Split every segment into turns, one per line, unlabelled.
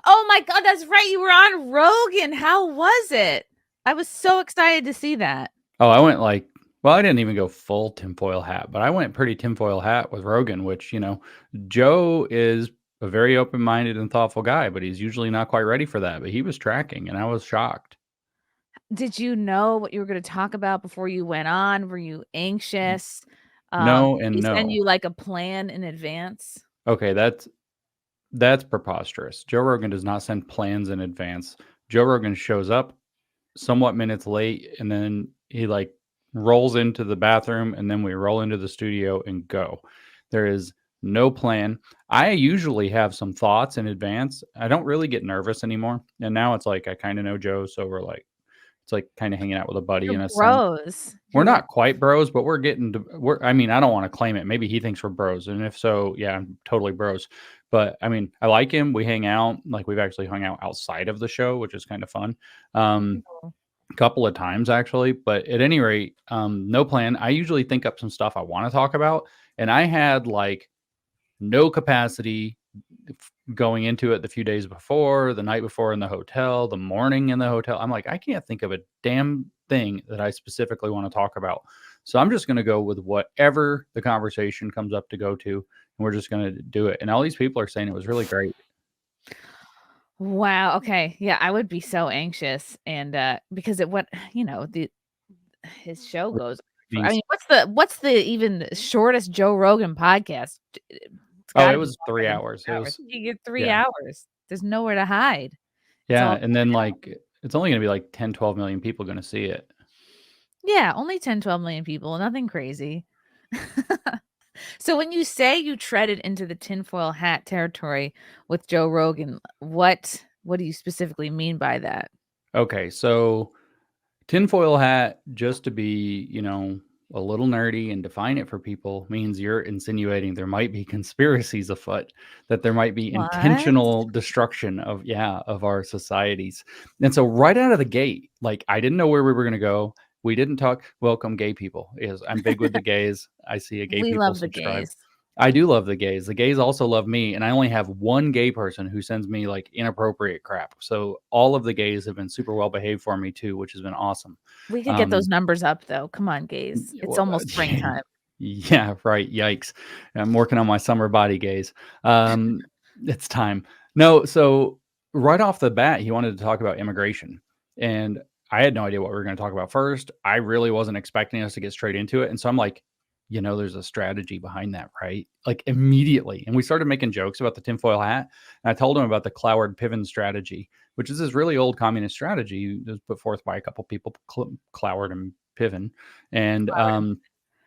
Oh my God, that's right. You were on Rogan. How was it? I was so excited to see that.
Oh, I went well, I didn't even go full tinfoil hat, but I went pretty tinfoil hat with Rogan, which, Joe is a very open-minded and thoughtful guy, but he's usually not quite ready for that. But he was tracking, and I was shocked.
Did you know what you were going to talk about before you went on? Were you anxious?
No
Did
and
he send
no.
you like a plan in advance?
Okay, that's preposterous. Joe Rogan does not send plans in advance. Joe Rogan shows up somewhat minutes late, and then he rolls into the bathroom, and then we roll into the studio and go. There is no plan. I usually have some thoughts in advance. I don't really get nervous anymore. And now it's like I kind of know Joe, so it's like kind of hanging out with a buddy
You're
in a sense.
bros.
We're
You're like,
not quite bros, but I mean, I don't want to claim it. Maybe he thinks we're bros. And if so, yeah, I'm totally bros. But I mean, I like him. We hang out. Like we've actually hung out outside of the show, which is kind of fun. A couple of times actually, but at any rate, no plan. I usually think up some stuff I want to talk about, and I had no capacity going into it the few days before, the night before in the hotel, the morning in the hotel. I'm like, I can't think of a damn thing that I specifically want to talk about. So I'm just going to go with whatever the conversation comes up to go to, and we're just going to do it. And all these people are saying it was really great.
wow. Okay. Yeah, I would be so anxious, and because his show goes. I mean, what's the even shortest Joe Rogan podcast? It's
Oh,
got
it
to be
was
longer
3
than
hours.
3 hours. You get 3
Yeah.
hours. There's nowhere to hide. It's
Yeah.
all
And then it's only going to be 10, 12 million people going to see it.
yeah, only 10, 12 million people, nothing crazy. So when you say you treaded into the tinfoil hat territory with Joe Rogan, what do you specifically mean by that?
Okay. So tinfoil hat, just to be, a little nerdy and define it for people, means you're insinuating there might be conspiracies afoot, that there might be
What?
intentional destruction of our societies. And so right out of the gate, I didn't know where we were going to go. We didn't talk. Welcome, gay people. Is I'm big with the gays. I see a gay
We
people
love the
subscribe.
gays.
I do love the gays. The gays also love me, and I only have one gay person who sends me inappropriate crap. So all of the gays have been super well behaved for me too, which has been awesome.
We could get those numbers up though. Come on, gays. It's
Well,
almost springtime.
yeah, right. Yikes! I'm working on my summer body gaze. It's time. No, so right off the bat, he wanted to talk about immigration, and I had no idea what we were going to talk about first. I really wasn't expecting us to get straight into it, and so I'm like, there's a strategy behind that, right? Like immediately. And we started making jokes about the tinfoil hat. And I told him about the Cloward-Piven strategy, which is this really old communist strategy that was put forth by a couple people, Cloward and Piven. And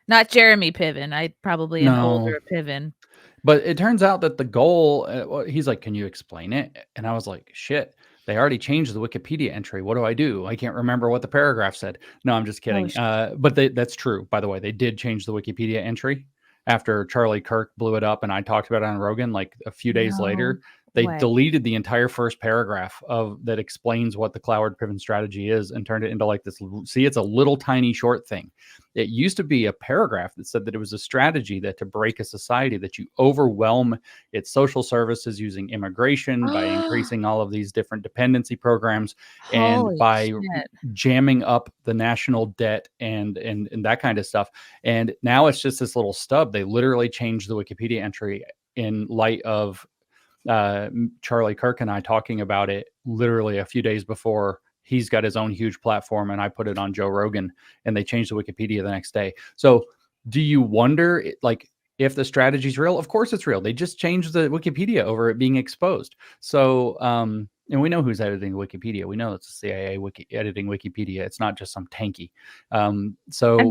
Not Jeremy Piven. I probably an
no,
older Piven.
but it turns out that the goal, he's like, can you explain it? And I was like, shit. They already changed the Wikipedia entry. What do I do? I can't remember what the paragraph said. No, I'm just kidding. But that's true, by the way. They did change the Wikipedia entry after Charlie Kirk blew it up, and I talked about it on Rogan. A few days later, they deleted the entire first paragraph that explains what the Cloward-Piven strategy is and turned it into this. See, it's a little tiny short thing. It used to be a paragraph that said that it was a strategy that to break a society, that you overwhelm its social services using immigration by increasing all of these different dependency programs and by jamming up the national debt and that kind of stuff. And now it's just this little stub. They literally changed the Wikipedia entry in light of Charlie Kirk and I talking about it literally a few days before he's got his own huge platform, and I put it on Joe Rogan, and they changed the Wikipedia the next day. So do you wonder if the strategy is real? Of course it's real. They just changed the Wikipedia over it being exposed. So and we know who's editing Wikipedia. We know it's the CIA editing Wikipedia. It's not just some tanky.
And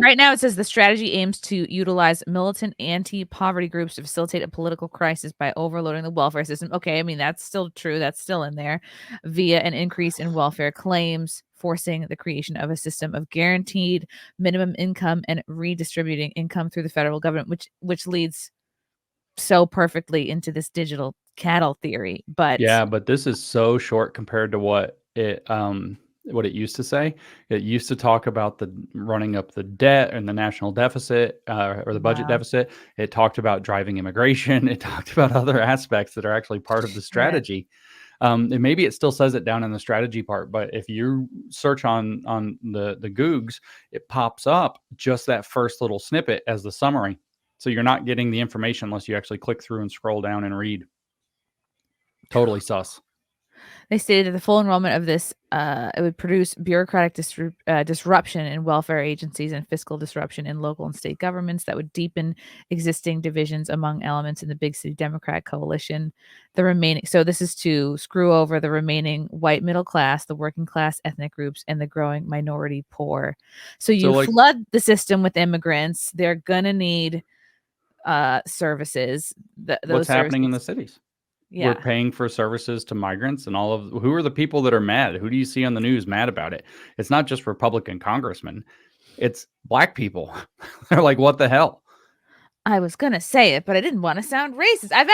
right now it says the strategy aims to utilize militant anti-poverty groups to facilitate a political crisis by overloading the welfare system. Okay, I mean, that's still true. That's still in there. Via an increase in welfare claims, forcing the creation of a system of guaranteed minimum income and redistributing income through the federal government, which leads so perfectly into this digital cattle theory. But
yeah, but this is so short compared to what it used to say. It used to talk about the running up the debt and the national deficit or the budget deficit. It talked about driving immigration. It talked about other aspects that are actually part of the strategy. And maybe it still says it down in the strategy part, but if you search on the Googs, it pops up just that first little snippet as the summary. So you're not getting the information unless you actually click through and scroll down and read. Totally sus.
They stated that the full enrollment of this it would produce bureaucratic disruption in welfare agencies and fiscal disruption in local and state governments that would deepen existing divisions among elements in the big city Democrat coalition. So this is to screw over the remaining white middle class, the working class ethnic groups, and the growing minority poor. So you flood the system with immigrants. They're gonna need services.
What's happening in the cities?
Yeah.
We're paying for services to migrants, and who are the people that are mad? Who do you see on the news mad about it? It's not just Republican congressmen. It's black people. They're like, what the hell?
I was going to say it, but I didn't want to sound racist. I've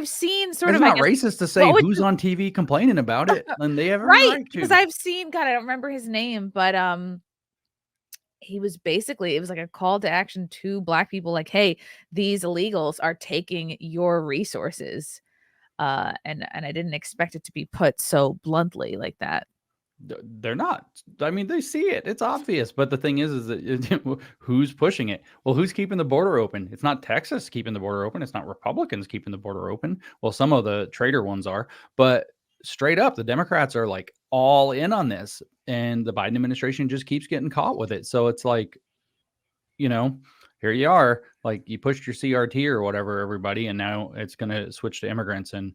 seen
it's not racist to say who's on TV complaining about it, and they have a right to.
Because I've seen, God, I don't remember his name, but he was basically, it was like a call to action to black people, like, hey, these illegals are taking your resources. And I didn't expect it to be put so bluntly like that.
They're not. I mean, they see it. It's obvious. But the thing is that who's pushing it? Well, who's keeping the border open? It's not Texas keeping the border open. It's not Republicans keeping the border open. Well, some of the traitor ones are, but straight up, the Democrats are like all in on this, and the Biden administration just keeps getting caught with it. So it's like, here you are, like you pushed your CRT or whatever, everybody, and now it's going to switch to immigrants. And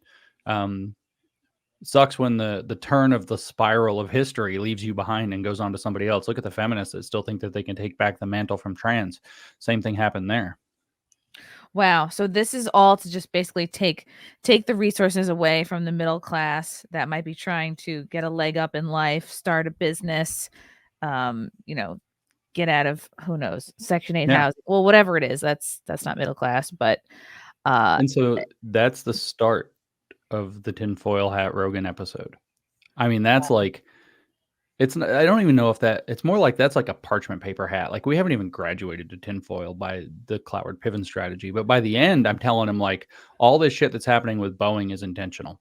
sucks when the turn of the spiral of history leaves you behind and goes on to somebody else. Look at the feminists that still think that they can take back the mantle from trans. Same thing happened there.
Wow. So this is all to just basically take the resources away from the middle class that might be trying to get a leg up in life, start a business, get out of, who knows, Section 8 housing. Well, whatever it is, that's not middle class, but
and so that's the start of the tinfoil hat Rogan episode. I mean, that's like, I don't even know if it's more like that's like a parchment paper hat. Like we haven't even graduated to tinfoil by the Cloward-Piven strategy. But by the end, I'm telling him like all this shit that's happening with Boeing is intentional.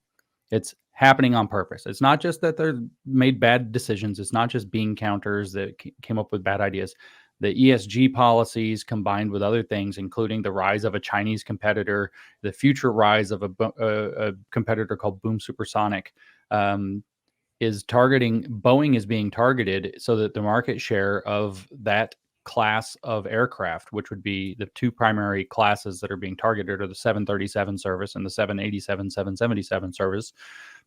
It's happening on purpose. It's not just that they're made bad decisions. It's not just bean counters that came up with bad ideas. The ESG policies combined with other things, including the rise of a Chinese competitor, the future rise of a competitor called Boom Supersonic, is targeting. Boeing is being targeted so that the market share of that class of aircraft, which would be the two primary classes that are being targeted, are the 737 service and the 787, 777 service,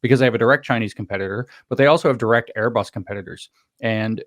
because they have a direct Chinese competitor, but they also have direct Airbus competitors. And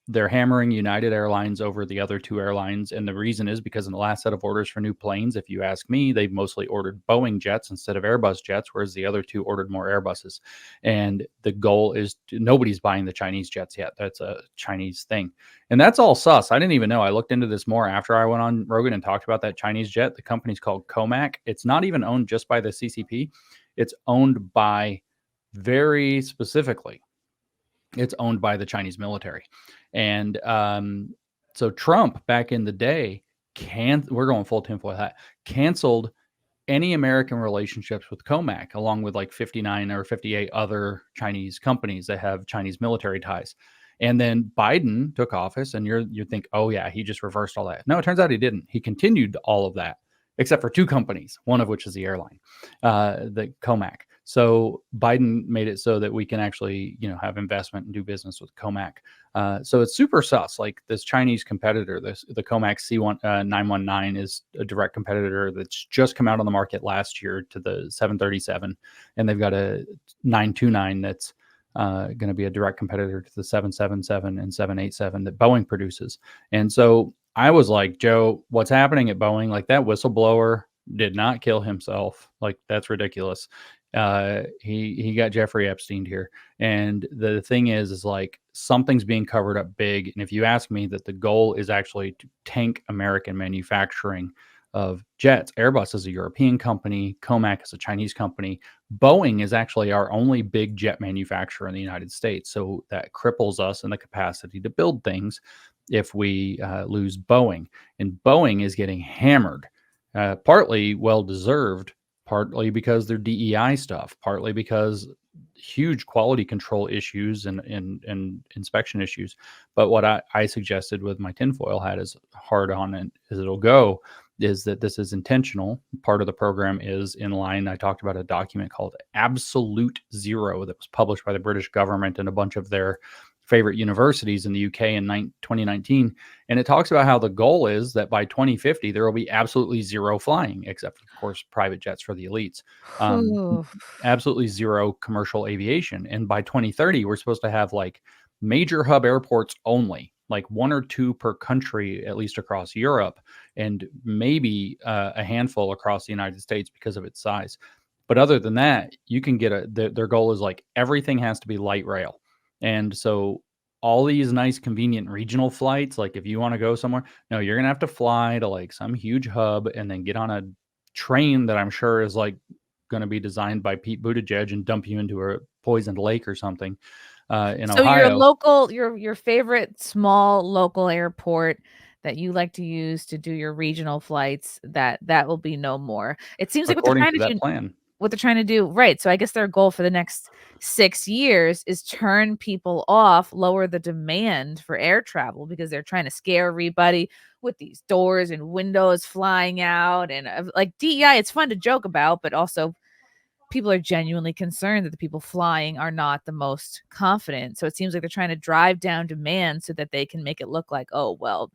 they're hammering United Airlines over the other two airlines. And the reason is because in the last set of orders for new planes, if you ask me, they've mostly ordered Boeing jets instead of Airbus jets, whereas the other two ordered more Airbuses. And the goal is nobody's buying the Chinese jets yet. That's a Chinese thing. And that's all sus. I didn't even know. I looked into this more after I went on Rogan and talked about that Chinese jet. The company's called Comac. It's not even owned just by the CCP. It's owned by, very specifically, it's owned by the Chinese military. And so Trump back in the day, we're going full tinfoil hat, canceled any American relationships with Comac, along with like 59 or 58 other Chinese companies that have Chinese military ties. And then Biden took office, and you think, oh yeah, he just reversed all that. No, it turns out he didn't. He continued all of that, except for two companies, one of which is the airline, the Comac. So Biden made it so that we can actually, have investment and do business with Comac. So it's super sus. Like this Chinese competitor, the Comac C919 is a direct competitor that's just come out on the market last year to the 737, and they've got a 929 that's going to be a direct competitor to the 777 and 787 that Boeing produces. And so I was like, Joe, what's happening at Boeing? Like that whistleblower did not kill himself. Like that's ridiculous. He got Jeffrey Epstein here. And the thing is like something's being covered up big. And if you ask me, that the goal is actually to tank American manufacturing of jets. Airbus is a European company. Comac is a Chinese company. Boeing is actually our only big jet manufacturer in the United States. So that cripples us in the capacity to build things if we lose Boeing. And Boeing is getting hammered, partly well-deserved, partly because they're DEI stuff, partly because huge quality control issues and inspection issues. But what I suggested with my tinfoil hat, as hard on it as it'll go, is that this is intentional. Part of the program is in line. I talked about a document called Absolute Zero that was published by the British government and a bunch of their favorite universities in the UK in 2019. And it talks about how the goal is that by 2050, there will be absolutely zero flying, except, of course, private jets for the elites. Absolutely zero commercial aviation. And by 2030, we're supposed to have like major hub airports only, like 1 or 2 per country, at least across Europe, and maybe a handful across the United States because of its size. But other than that, you can get their goal is like everything has to be light rail. And so all these nice, convenient regional flights, like if you want to go somewhere, no, you're going to have to fly to like some huge hub and then get on a train that I'm sure is like going to be designed by Pete Buttigieg and dump you into a poisoned lake or something in
so
Ohio.
your favorite small local airport that you like to use to do your regional flights, that will be no more. It seems like
According to that plan.
What they're trying to do, right? So I guess their goal for the next 6 years is turn people off, lower the demand for air travel, because they're trying to scare everybody with these doors and windows flying out. And like DEI, it's fun to joke about, but also people are genuinely concerned that the people flying are not the most confident. So it seems like they're trying to drive down demand so that they can make it look like, oh, well,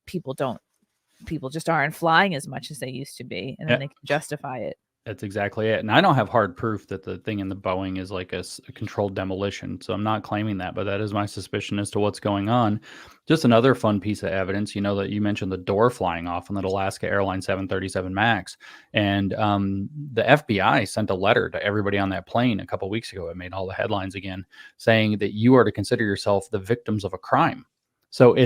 people just aren't flying as much as they used to be. And then they can justify it.
That's exactly it. And I don't have hard proof that the thing in the Boeing is like a controlled demolition. So I'm not claiming that, but that is my suspicion as to what's going on. Just another fun piece of evidence, that you mentioned the door flying off on that Alaska Airlines 737 MAX. And the FBI sent a letter to everybody on that plane a couple of weeks ago. It made all the headlines again, saying that you are to consider yourself the victims of a crime. So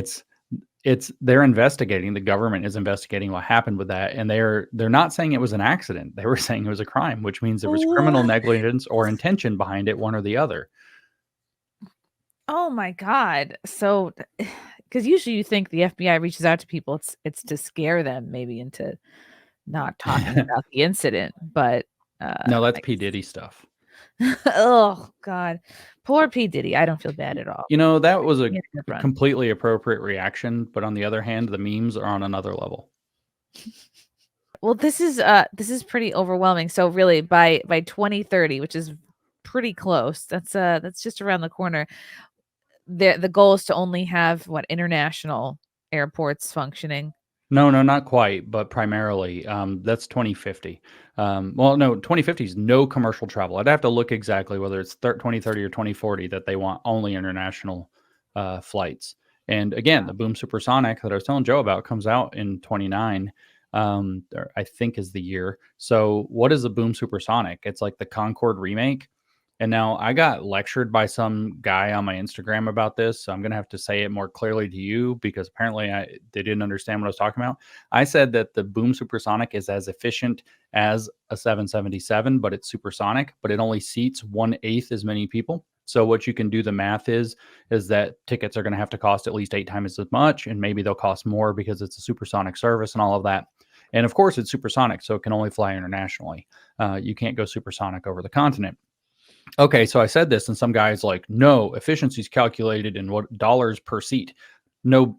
they're investigating. The government is investigating what happened with that, and they're not saying it was an accident. They were saying it was a crime, which means there was criminal negligence or intention behind it, one or the other.
Oh my God! So, because usually you think the FBI reaches out to people, it's to scare them maybe into not talking about the incident, but
no, that's P. Diddy stuff.
Oh God, poor P. Diddy. I don't feel bad at all.
That was a completely appropriate reaction, but on the other hand, the memes are on another level.
Well, this is pretty overwhelming. So really, by 2030, which is pretty close, that's just around the corner. The goal is to only have international airports functioning.
No, not quite, but primarily that's 2050. Well, no, 2050 is no commercial travel. I'd have to look exactly whether it's 2030 or 2040 that they want only international flights. And again, the Boom Supersonic that I was telling Joe about comes out in 29, I think is the year. So what is the Boom Supersonic? It's like the Concorde remake. And now I got lectured by some guy on my Instagram about this, so I'm going to have to say it more clearly to you because apparently they didn't understand what I was talking about. I said that the Boom Supersonic is as efficient as a 777, but it's supersonic, but it only seats 1/8 as many people. So what you can do the math is that tickets are going to have to cost at least 8 times as much, and maybe they'll cost more because it's a supersonic service and all of that. And of course, it's supersonic, so it can only fly internationally. You can't go supersonic over the continent. Okay, so I said this, and some guy's like, no, efficiency is calculated in what dollars per seat. No,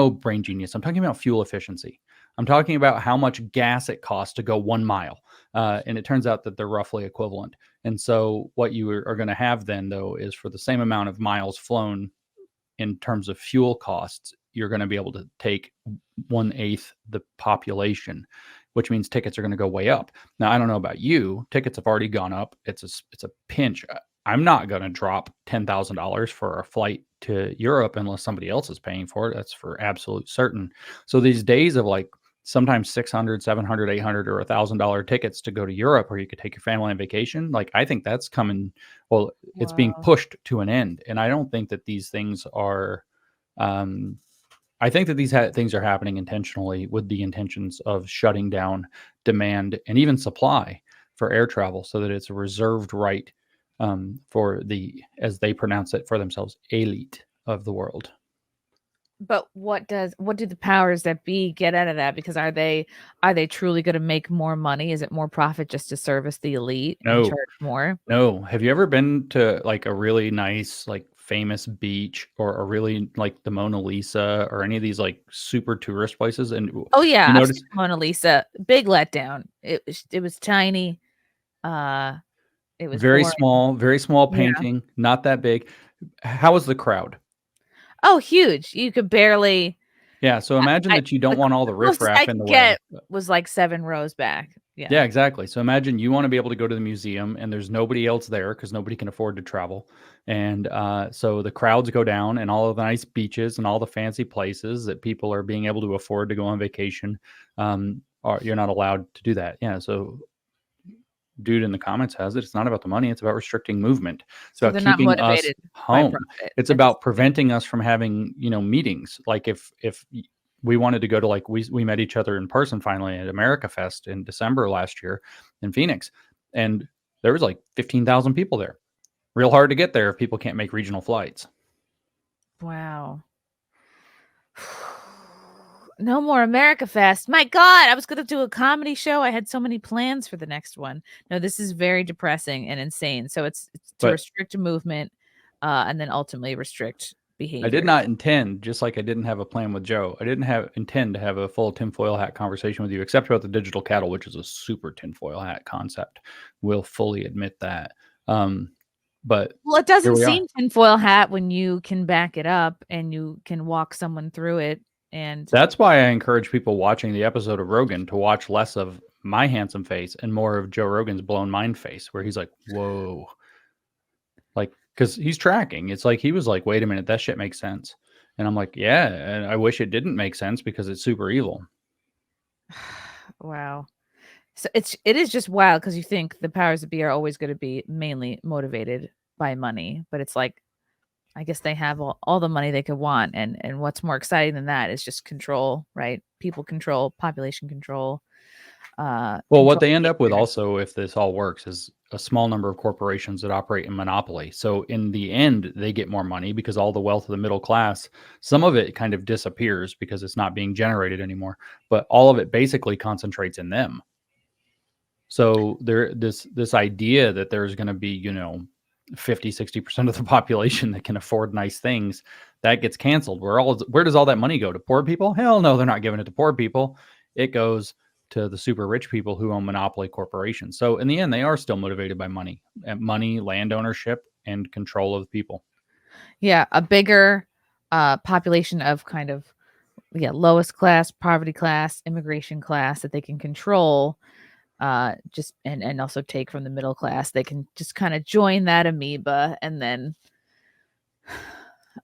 brain genius. I'm talking about fuel efficiency. I'm talking about how much gas it costs to go 1 mile. And it turns out that they're roughly equivalent. And so what you are going to have then, though, is for the same amount of miles flown in terms of fuel costs, you're going to be able to take 1/8 the population, which means tickets are going to go way up. Now, I don't know about you. Tickets have already gone up. It's a pinch. I'm not going to drop $10,000 for a flight to Europe unless somebody else is paying for it. That's for absolute certain. So these days of like sometimes $600, $700, $800, or $1,000 tickets to go to Europe where you could take your family on vacation, like I think that's coming. Well, it's being pushed to an end. And I don't think that these things are I think that these things are happening intentionally with the intentions of shutting down demand and even supply for air travel so that it's a reserved right for the, as they pronounce it for themselves, elite of the world.
But what do the powers that be get out of that? Because are they truly going to make more money? Is it more profit just to service the elite and
No,
charge more?
no. Have you ever been to like a really nice, like famous beach or a really like the Mona Lisa or any of these like super tourist places? And
Oh yeah,
you
I've seen
notice
Mona Lisa. Big letdown. It was tiny. Uh, it was boring.
very small
Yeah.
painting, not that big. How was the crowd?
Oh, huge. You could barely.
Yeah, so imagine
I
that you don't
the
want all the
closest I
riffraff in the
could
way.
get was like 7 rows back. Yeah.
Yeah, exactly. So imagine you want to be able to go to the museum and there's nobody else there because nobody can afford to travel. And so the crowds go down and all of the nice beaches and all the fancy places that people are being able to afford to go on vacation. You're not allowed to do that. Yeah. So dude in the comments has it. It's not about the money. It's about restricting movement. It's
So
about
they're not
keeping us
motivated by
home.
profit
It's
at this
about
point.
preventing us from having, meetings. Like if we wanted to go to like we met each other in person finally at America Fest in December last year in Phoenix, and there was like 15,000 people there. Real hard to get there if people can't make regional flights.
Wow. No more America Fest. My God, I was going to do a comedy show. I had so many plans for the next one. No, this is very depressing and insane. So it's to
But
restrict movement, and then ultimately restrict
I did
behavior.
not intend, just like I didn't have a plan with Joe, I didn't intend to have a full tinfoil hat conversation with you, except about the digital cattle, which is a super tinfoil hat concept. We'll fully admit that. But
Well, it
here
doesn't
we are.
seem tinfoil hat when you can back it up and you can walk someone through it. And
That's why I encourage people watching the episode of Rogan to watch less of my handsome face and more of Joe Rogan's blown mind face, where he's like, whoa. Like, because he's tracking. It's like he was like, wait a minute, that shit makes sense. And I'm like, yeah, and I wish it didn't make sense because it's super evil.
wow. So it is just wild because you think the powers that be are always going to be mainly motivated by money, but it's like I guess they have all the money they could want, and what's more exciting than that is just control, right? People control, population control,
Well, what
control
they end up with
behavior.
also, if this all works, is a small number of corporations that operate in monopoly. So in the end, they get more money because all the wealth of the middle class, some of it kind of disappears because it's not being generated anymore, but all of it basically concentrates in them. So this idea that there's going to be, 50-60% of the population that can afford nice things, that gets canceled. Where does all that money go? To poor people? Hell no, they're not giving it to poor people. It goes to the super rich people who own monopoly corporations. So in the end, they are still motivated by money, land ownership, and control of people.
Yeah, a bigger population of kind of lowest class, poverty class, immigration class that they can control, just and also take from the middle class. They can just kind of join that amoeba, and then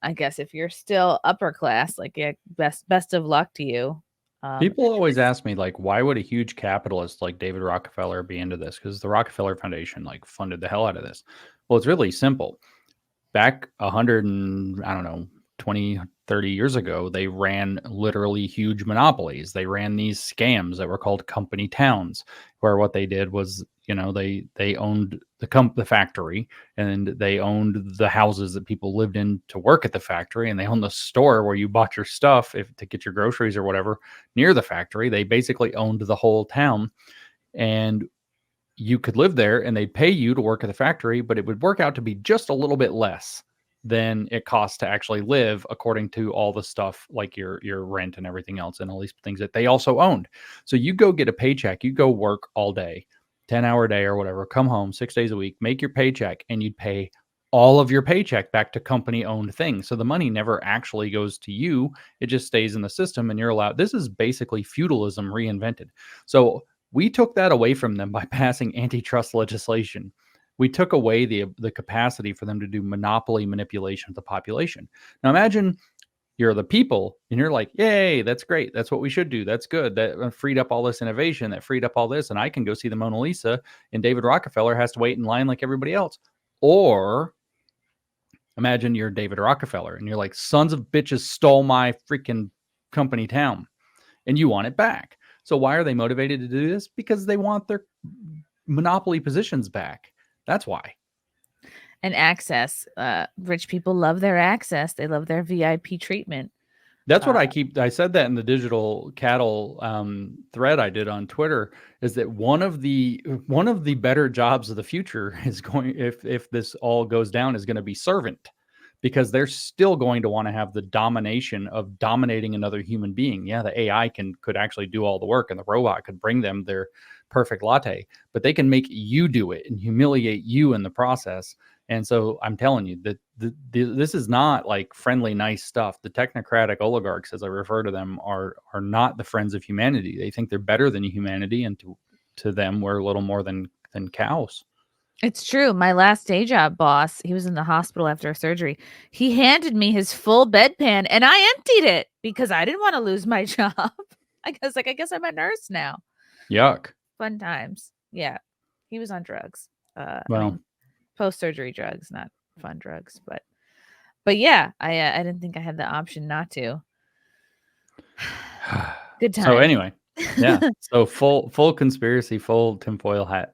I guess if you're still upper class, like best of luck to you.
People always ask me, like, why would a huge capitalist like David Rockefeller be into this? Because the Rockefeller Foundation like funded the hell out of this. Well, it's really simple. Back 100 and I don't know 20, 30 years ago, they ran literally huge monopolies. They ran these scams that were called company towns, where what they did was, they owned the factory, and they owned the houses that people lived in to work at the factory, and they owned the store where you bought your stuff to get your groceries or whatever near the factory. They basically owned the whole town, and you could live there and they'd pay you to work at the factory, but it would work out to be just a little bit less than it costs to actually live, according to all the stuff like your rent and everything else and all these things that they also owned. So you go get a paycheck, you go work all day, 10-hour day or whatever, come home 6 days a week, make your paycheck, and you'd pay all of your paycheck back to company owned things. So the money never actually goes to you. It just stays in the system and you're allowed. This is basically feudalism reinvented. So we took that away from them by passing antitrust legislation. We took away the capacity for them to do monopoly manipulation of the population. Now imagine you're the people and you're like, yay, that's great. That's what we should do. That's good. That freed up all this innovation. That freed up all this. And I can go see the Mona Lisa, and David Rockefeller has to wait in line like everybody else. Or imagine you're David Rockefeller and you're like, sons of bitches stole my freaking company town and you want it back. So why are they motivated to do this? Because they want their monopoly positions back. That's why.
And access. Rich people love their access. They love their VIP treatment.
That's what I said that in the digital cattle thread I did on Twitter, is that one of the better jobs of the future is going, if this all goes down, is going to be servant, because they're still going to want to have the domination of dominating another human being. Yeah, the AI could actually do all the work, and the robot could bring them their perfect latte, but they can make you do it and humiliate you in the process. And so I'm telling you that this is not like friendly, nice stuff. The technocratic oligarchs, as I refer to them, are not the friends of humanity. They think they're better than humanity, and to them, we're a little more than cows.
It's true. My last day job boss, he was in the hospital after a surgery. He handed me his full bedpan and I emptied it because I didn't want to lose my job. I guess I'm a nurse now.
Yuck.
Fun times. Yeah. He was on drugs.
Well,
I mean, post-surgery drugs, not fun drugs, but yeah, I didn't think I had the option not to. Good time.
So anyway, yeah. So full conspiracy, full tinfoil hat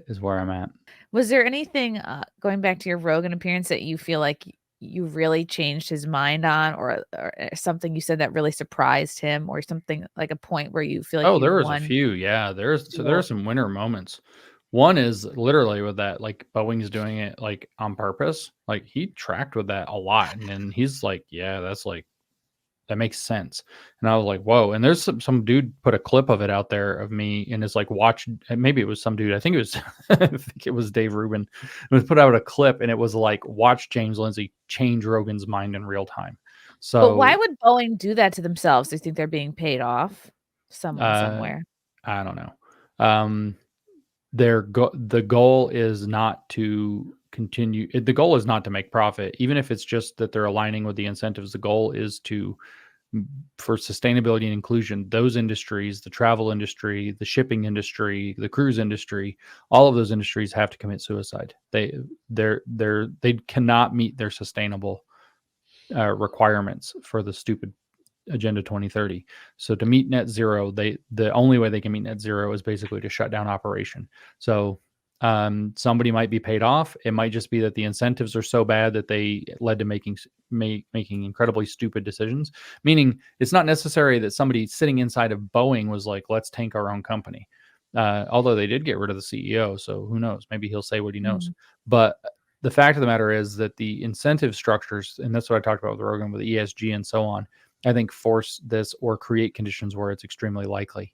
is where I'm at.
Was there anything going back to your Rogan appearance that you feel like you really changed his mind on, or something you said that really surprised him, or something like a point where you feel like
there was a few. Yeah, there are some winner moments. One is literally with that, like Boeing's doing it like on purpose. Like he tracked with that a lot, and then he's like, yeah, that's like, that makes sense. And I was like, whoa. And there's some dude put a clip of it out there of me and is like, watch, maybe it was some dude. I think it was, I think it was Dave Rubin. It was put out a clip, and it was like, watch James Lindsay change Rogan's mind in real time. So,
but why would Boeing do that to themselves? Do you think they're being paid off somewhere?
I don't know. The goal is not to continue. The goal is not to make profit, even if it's just that they're aligning with the incentives. The goal is for sustainability and inclusion, those industries, the travel industry, the shipping industry, the cruise industry, all of those industries have to commit suicide. They cannot meet their sustainable requirements for the stupid Agenda 2030. So to meet net zero, the only way they can meet net zero is basically to shut down operation. So somebody might be paid off. It might just be that the incentives are so bad that they led to making incredibly stupid decisions. Meaning, it's not necessary that somebody sitting inside of Boeing was like, let's tank our own company. Although they did get rid of the CEO, so who knows? Maybe he'll say what he knows. But the fact of the matter is that the incentive structures, and that's what I talked about with Rogan, with ESG and so on, I think force this or create conditions where it's extremely likely.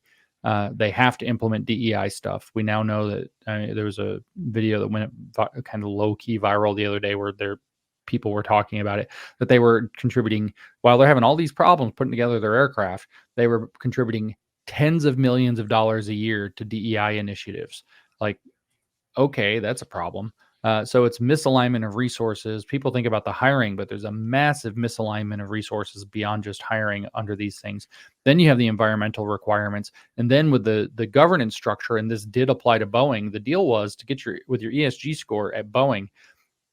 They have to implement DEI stuff. We now know that there was a video that went kind of low-key viral the other day where people were talking about it, that they were contributing, while they're having all these problems putting together their aircraft, they were contributing tens of millions of dollars a year to DEI initiatives. Like, okay, that's a problem. So it's misalignment of resources. People think about the hiring, but there's a massive misalignment of resources beyond just hiring under these things. Then you have the environmental requirements. And then with the governance structure, and this did apply to Boeing, the deal was to get with your ESG score at Boeing,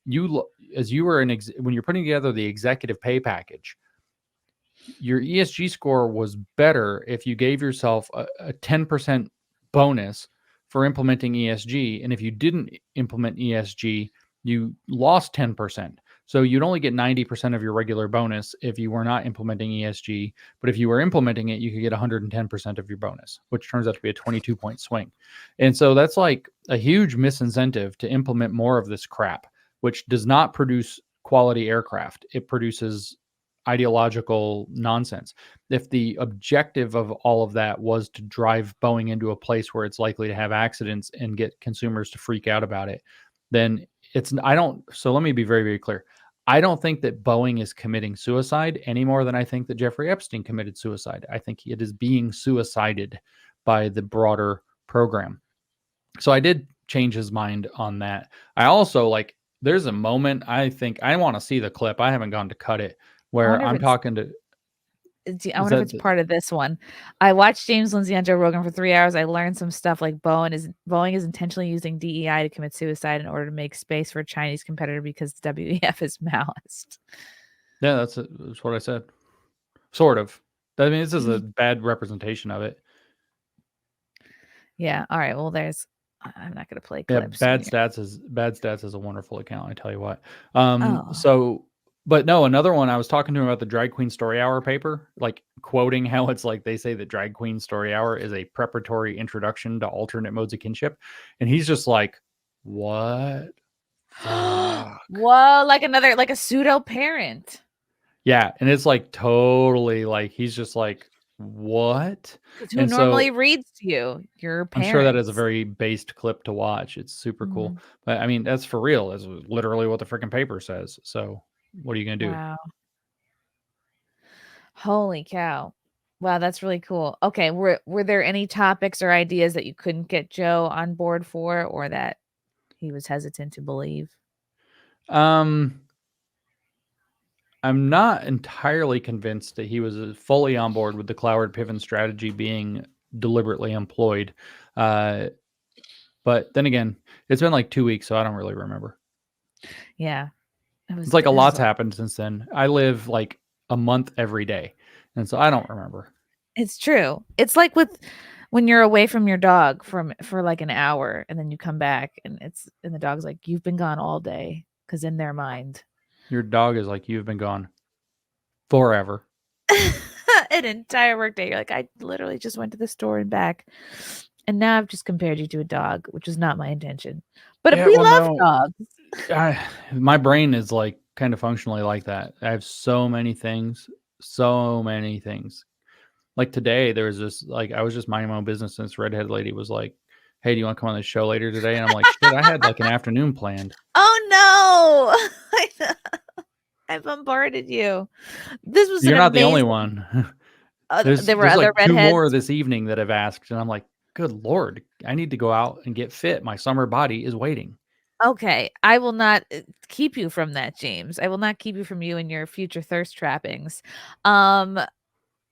when you're putting together the executive pay package, your ESG score was better if you gave yourself a 10% bonus for implementing ESG. And if you didn't implement ESG, you lost 10%. So you'd only get 90% of your regular bonus if you were not implementing ESG. But if you were implementing it, you could get 110% of your bonus, which turns out to be a 22-point swing. And so that's like a huge misincentive to implement more of this crap, which does not produce quality aircraft. It produces ideological nonsense. If the objective of all of that was to drive Boeing into a place where it's likely to have accidents and get consumers to freak out about it, then so let me be very, very clear. I don't think that Boeing is committing suicide any more than I think that Jeffrey Epstein committed suicide. I think it is being suicided by the broader program. So I did change his mind on that. I also there's a moment, I think I want to see the clip. I haven't gone to cut it, where I'm talking to.
I wonder if it's part of this one. I watched James Lindsay on Joe Rogan for 3 hours. I learned some stuff like Boeing is intentionally using DEI to commit suicide in order to make space for a Chinese competitor because WEF is Maoist.
Yeah, that's what I said. Sort of. I mean, this is a bad representation of it.
Yeah. All right. Well, I'm not going to play clips.
Yeah, Bad Stats is a wonderful account. I tell you what.
Oh.
So But no, another one, I was talking to him about the Drag Queen Story Hour paper, like quoting how it's like they say that Drag Queen Story Hour is a preparatory introduction to alternate modes of kinship. And he's just like, what? Fuck.
Whoa, like a pseudo parent.
Yeah. And it's like totally like, he's just like, what?
Who
And
normally
so
reads to you? Your
I'm
parents.
sure that is a very based clip to watch. It's super cool. But I mean, that's for real. That's literally what the freaking paper says. So what are you going to do?
Wow. Holy cow. Wow, that's really cool. Okay, were there any topics or ideas that you couldn't get Joe on board for, or that he was hesitant to believe?
I'm not entirely convinced that he was fully on board with the Cloward-Piven strategy being deliberately employed. But then again, it's been like 2 weeks, so I don't really remember.
Yeah.
It's like a lot's happened since then. I live like a month every day, and so I don't remember.
It's true. It's like when you're away from your dog for like an hour, and then you come back and the dog's like, you've been gone all day, because in their mind,
your dog is like, you've been gone forever.
An entire workday. You're like, I literally just went to the store and back, and now I've just compared you to a dog, which was not my intention. But we love dogs.
My brain is like kind of functionally like that. I have so many things. Like today, there was this, like, I was just minding my own business, and this redhead lady was like, hey, do you want to come on the show later today? And I'm like, shit, I had like an afternoon planned.
Oh no. I bombarded you. This was
You're not the only one.
There were other
like
redheads.
2 more this evening that have asked, and I'm like, good Lord, I need to go out and get fit. My summer body is waiting.
Okay, I will not keep you from that, James. I will not keep you from you and your future thirst trappings.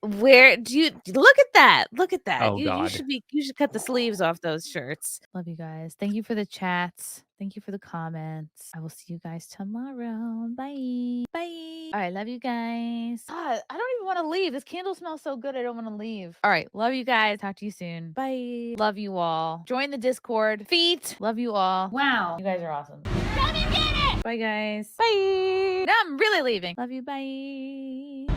Where do you look at that? Look at that.
Oh,
You should cut the sleeves off those shirts. Love you guys. Thank you for the chats. Thank you for the comments. I will see you guys tomorrow. Bye. Bye. All right, love you guys. God, I don't even want to leave. This candle smells so good. I don't want to leave. All right, love you guys. Talk to you soon. Bye. Love you all. Join the Discord. Feet. Love you all. Wow. You guys are awesome. Love you, get it. Bye, guys. Bye. Now I'm really leaving. Love you. Bye.